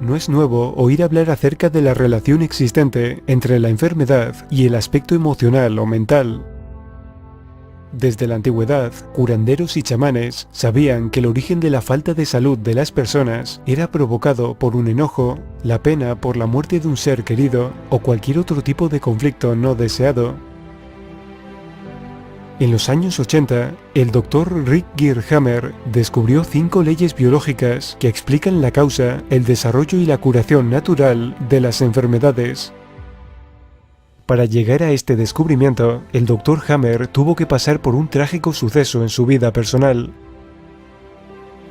No es nuevo oír hablar acerca de la relación existente entre la enfermedad y el aspecto emocional o mental. Desde la antigüedad, curanderos y chamanes sabían que el origen de la falta de salud de las personas era provocado por un enojo, la pena por la muerte de un ser querido o cualquier otro tipo de conflicto no deseado. En los años 80, el Dr. Rutger Hammer descubrió 5 leyes biológicas que explican la causa, el desarrollo y la curación natural de las enfermedades. Para llegar a este descubrimiento, el Dr. Hammer tuvo que pasar por un trágico suceso en su vida personal.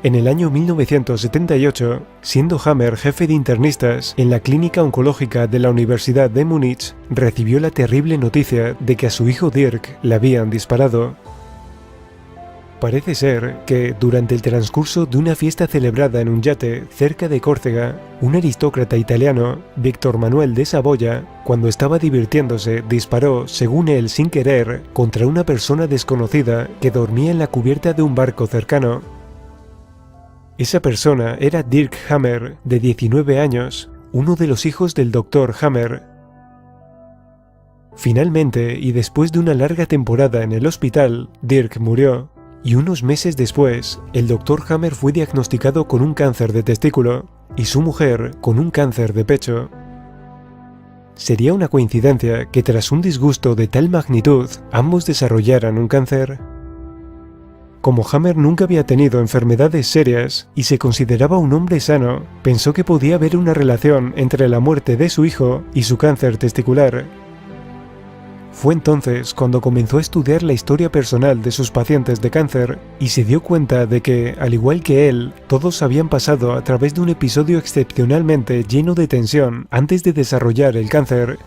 En el año 1978, siendo Hammer jefe de internistas en la clínica oncológica de la Universidad de Múnich, recibió la terrible noticia de que a su hijo Dirk le habían disparado. Parece ser que, durante el transcurso de una fiesta celebrada en un yate cerca de Córcega, un aristócrata italiano, Víctor Manuel de Saboya, cuando estaba divirtiéndose, disparó, según él sin querer, contra una persona desconocida que dormía en la cubierta de un barco cercano. Esa persona era Dirk Hammer, de 19 años, uno de los hijos del Dr. Hammer. Finalmente, y después de una larga temporada en el hospital, Dirk murió. Y unos meses después, el Dr. Hammer fue diagnosticado con un cáncer de testículo y su mujer con un cáncer de pecho. ¿Sería una coincidencia que tras un disgusto de tal magnitud, ambos desarrollaran un cáncer? Como Hammer nunca había tenido enfermedades serias y se consideraba un hombre sano, pensó que podía haber una relación entre la muerte de su hijo y su cáncer testicular. Fue entonces cuando comenzó a estudiar la historia personal de sus pacientes de cáncer y se dio cuenta de que, al igual que él, todos habían pasado a través de un episodio excepcionalmente lleno de tensión antes de desarrollar el cáncer.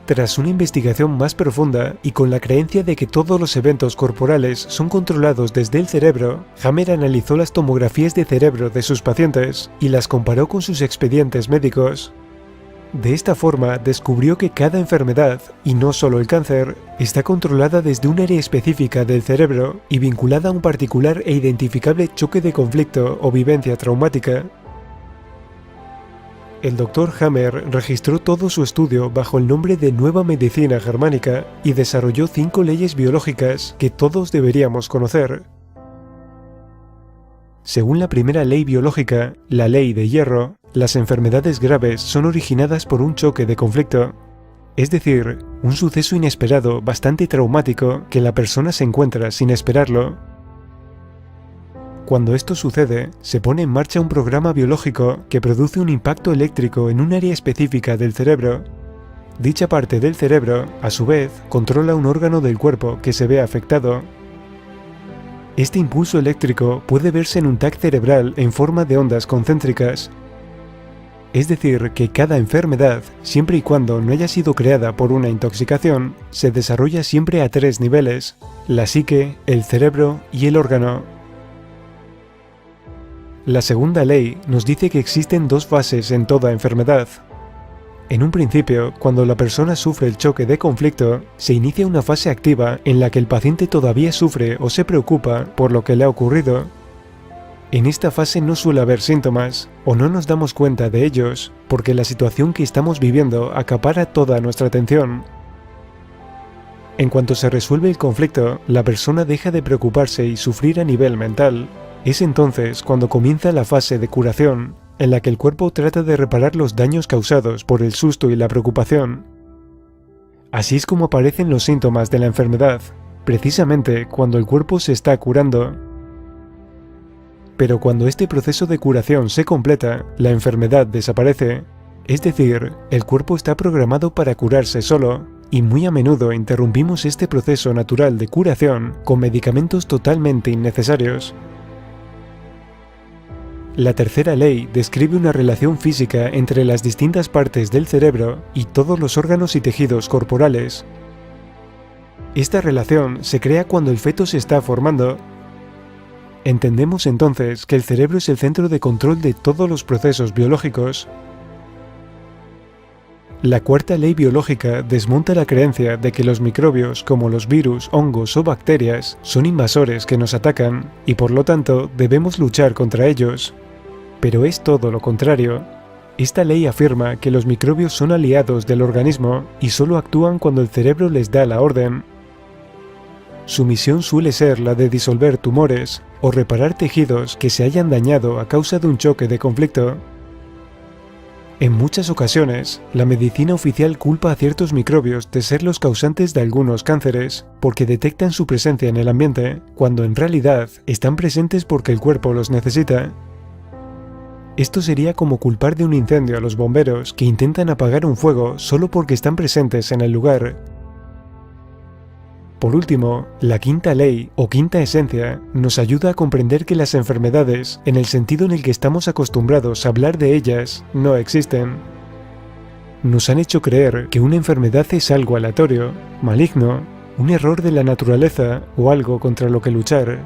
Tras una investigación más profunda y con la creencia de que todos los eventos corporales son controlados desde el cerebro, Hammer analizó las tomografías de cerebro de sus pacientes y las comparó con sus expedientes médicos. De esta forma descubrió que cada enfermedad, y no solo el cáncer, está controlada desde un área específica del cerebro y vinculada a un particular e identificable choque de conflicto o vivencia traumática. El Dr. Hammer registró todo su estudio bajo el nombre de Nueva Medicina Germánica y desarrolló 5 leyes biológicas que todos deberíamos conocer. Según la primera ley biológica, la ley de hierro, las enfermedades graves son originadas por un choque de conflicto, es decir, un suceso inesperado bastante traumático que la persona se encuentra sin esperarlo. Cuando esto sucede, se pone en marcha un programa biológico que produce un impacto eléctrico en un área específica del cerebro. Dicha parte del cerebro, a su vez, controla un órgano del cuerpo que se ve afectado. Este impulso eléctrico puede verse en un TAC cerebral en forma de ondas concéntricas. Es decir, que cada enfermedad, siempre y cuando no haya sido creada por una intoxicación, se desarrolla siempre a 3 niveles: la psique, el cerebro y el órgano. La segunda ley nos dice que existen 2 fases en toda enfermedad. En un principio, cuando la persona sufre el choque de conflicto, se inicia una fase activa en la que el paciente todavía sufre o se preocupa por lo que le ha ocurrido. En esta fase no suele haber síntomas, o no nos damos cuenta de ellos, porque la situación que estamos viviendo acapara toda nuestra atención. En cuanto se resuelve el conflicto, la persona deja de preocuparse y sufrir a nivel mental. Es entonces cuando comienza la fase de curación, en la que el cuerpo trata de reparar los daños causados por el susto y la preocupación. Así es como aparecen los síntomas de la enfermedad, precisamente cuando el cuerpo se está curando. Pero cuando este proceso de curación se completa, la enfermedad desaparece, es decir, el cuerpo está programado para curarse solo, y muy a menudo interrumpimos este proceso natural de curación con medicamentos totalmente innecesarios. La tercera ley describe una relación física entre las distintas partes del cerebro y todos los órganos y tejidos corporales. Esta relación se crea cuando el feto se está formando. Entendemos entonces que el cerebro es el centro de control de todos los procesos biológicos. La cuarta ley biológica desmonta la creencia de que los microbios, como los virus, hongos o bacterias, son invasores que nos atacan y por lo tanto debemos luchar contra ellos. pero es todo lo contrario. Esta ley afirma que los microbios son aliados del organismo y solo actúan cuando el cerebro les da la orden. Su misión suele ser la de disolver tumores o reparar tejidos que se hayan dañado a causa de un choque de conflicto. En muchas ocasiones, la medicina oficial culpa a ciertos microbios de ser los causantes de algunos cánceres, porque detectan su presencia en el ambiente, cuando en realidad están presentes porque el cuerpo los necesita. Esto sería como culpar de un incendio a los bomberos que intentan apagar un fuego solo porque están presentes en el lugar. Por último, la quinta ley o quinta esencia nos ayuda a comprender que las enfermedades, en el sentido en el que estamos acostumbrados a hablar de ellas, no existen. Nos han hecho creer que una enfermedad es algo aleatorio, maligno, un error de la naturaleza o algo contra lo que luchar.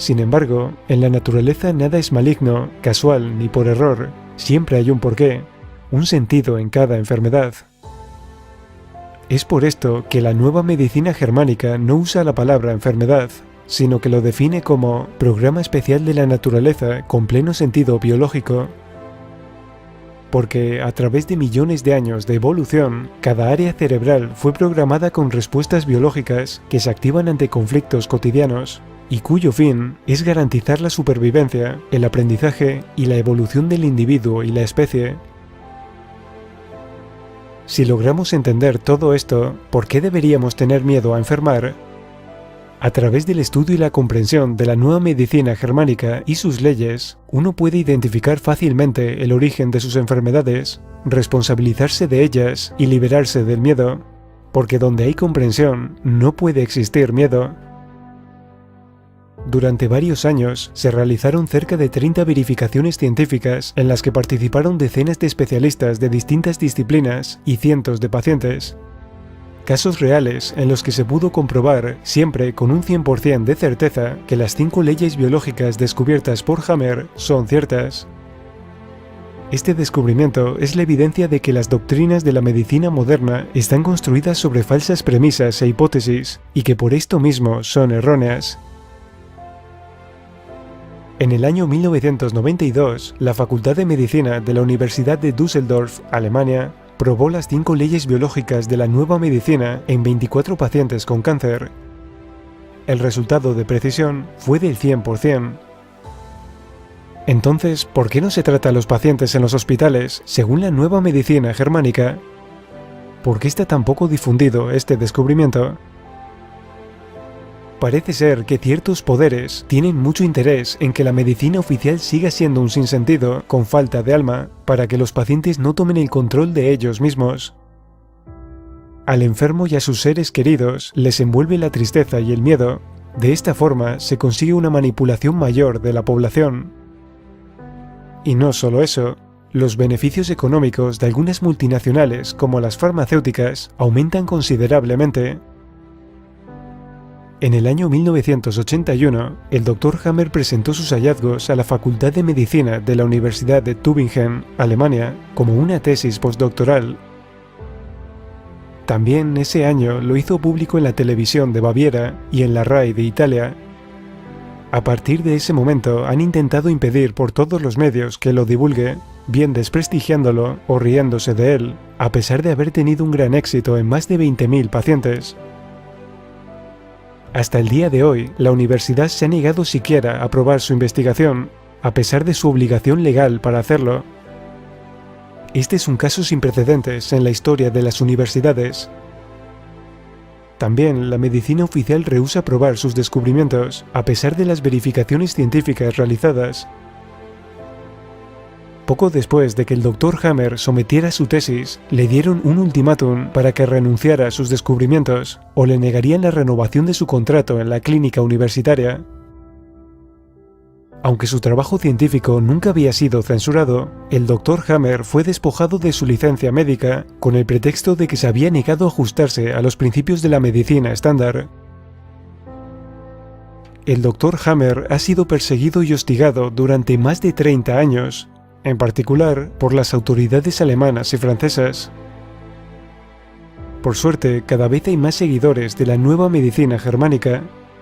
Sin embargo, en la naturaleza nada es maligno, casual ni por error, siempre hay un porqué, un sentido en cada enfermedad. Es por esto que la nueva medicina germánica no usa la palabra enfermedad, sino que lo define como programa especial de la naturaleza con pleno sentido biológico. Porque a través de millones de años de evolución, cada área cerebral fue programada con respuestas biológicas que se activan ante conflictos cotidianos, y cuyo fin es garantizar la supervivencia, el aprendizaje y la evolución del individuo y la especie. Si logramos entender todo esto, ¿por qué deberíamos tener miedo a enfermar? A través del estudio y la comprensión de la nueva medicina germánica y sus leyes, uno puede identificar fácilmente el origen de sus enfermedades, responsabilizarse de ellas y liberarse del miedo, porque donde hay comprensión, no puede existir miedo. Durante varios años se realizaron cerca de 30 verificaciones científicas en las que participaron decenas de especialistas de distintas disciplinas y cientos de pacientes. Casos reales en los que se pudo comprobar, siempre con un 100% de certeza, que las 5 leyes biológicas descubiertas por Hammer son ciertas. Este descubrimiento es la evidencia de que las doctrinas de la medicina moderna están construidas sobre falsas premisas e hipótesis, y que por esto mismo son erróneas. En el año 1992, la Facultad de Medicina de la Universidad de Düsseldorf, Alemania, probó las 5 leyes biológicas de la nueva medicina en 24 pacientes con cáncer. El resultado de precisión fue del 100%. Entonces, ¿por qué no se trata a los pacientes en los hospitales según la nueva medicina germánica? ¿Por qué está tan poco difundido este descubrimiento? Parece ser que ciertos poderes tienen mucho interés en que la medicina oficial siga siendo un sinsentido, con falta de alma, para que los pacientes no tomen el control de ellos mismos. Al enfermo y a sus seres queridos les envuelve la tristeza y el miedo. De esta forma se consigue una manipulación mayor de la población. Y no solo eso, los beneficios económicos de algunas multinacionales como las farmacéuticas aumentan considerablemente. En el año 1981, el Dr. Hammer presentó sus hallazgos a la Facultad de Medicina de la Universidad de Tübingen, Alemania, como una tesis postdoctoral. También ese año lo hizo público en la televisión de Baviera y en la RAI de Italia. A partir de ese momento han intentado impedir por todos los medios que lo divulgue, bien desprestigiándolo o riéndose de él, a pesar de haber tenido un gran éxito en más de 20.000 pacientes. Hasta el día de hoy, la universidad se ha negado siquiera a aprobar su investigación, a pesar de su obligación legal para hacerlo. Este es un caso sin precedentes en la historia de las universidades. También la medicina oficial rehúsa aprobar sus descubrimientos, a pesar de las verificaciones científicas realizadas. Poco después de que el Dr. Hammer sometiera su tesis, le dieron un ultimátum para que renunciara a sus descubrimientos, o le negarían la renovación de su contrato en la clínica universitaria. Aunque su trabajo científico nunca había sido censurado, el Dr. Hammer fue despojado de su licencia médica con el pretexto de que se había negado a ajustarse a los principios de la medicina estándar. El Dr. Hammer ha sido perseguido y hostigado durante más de 30 años, en particular por las autoridades alemanas y francesas. Por suerte, cada vez hay más seguidores de la nueva medicina germánica,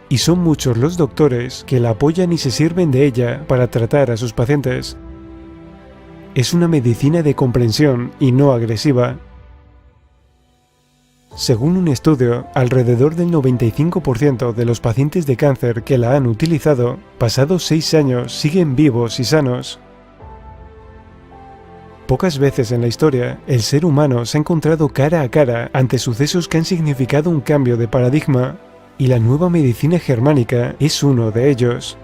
y son muchos los doctores que la apoyan y se sirven de ella para tratar a sus pacientes. Es una medicina de comprensión y no agresiva. Según un estudio, alrededor del 95% de los pacientes de cáncer que la han utilizado, pasados 6 años, siguen vivos y sanos. Pocas veces en la historia, el ser humano se ha encontrado cara a cara ante sucesos que han significado un cambio de paradigma, y la nueva medicina germánica es uno de ellos.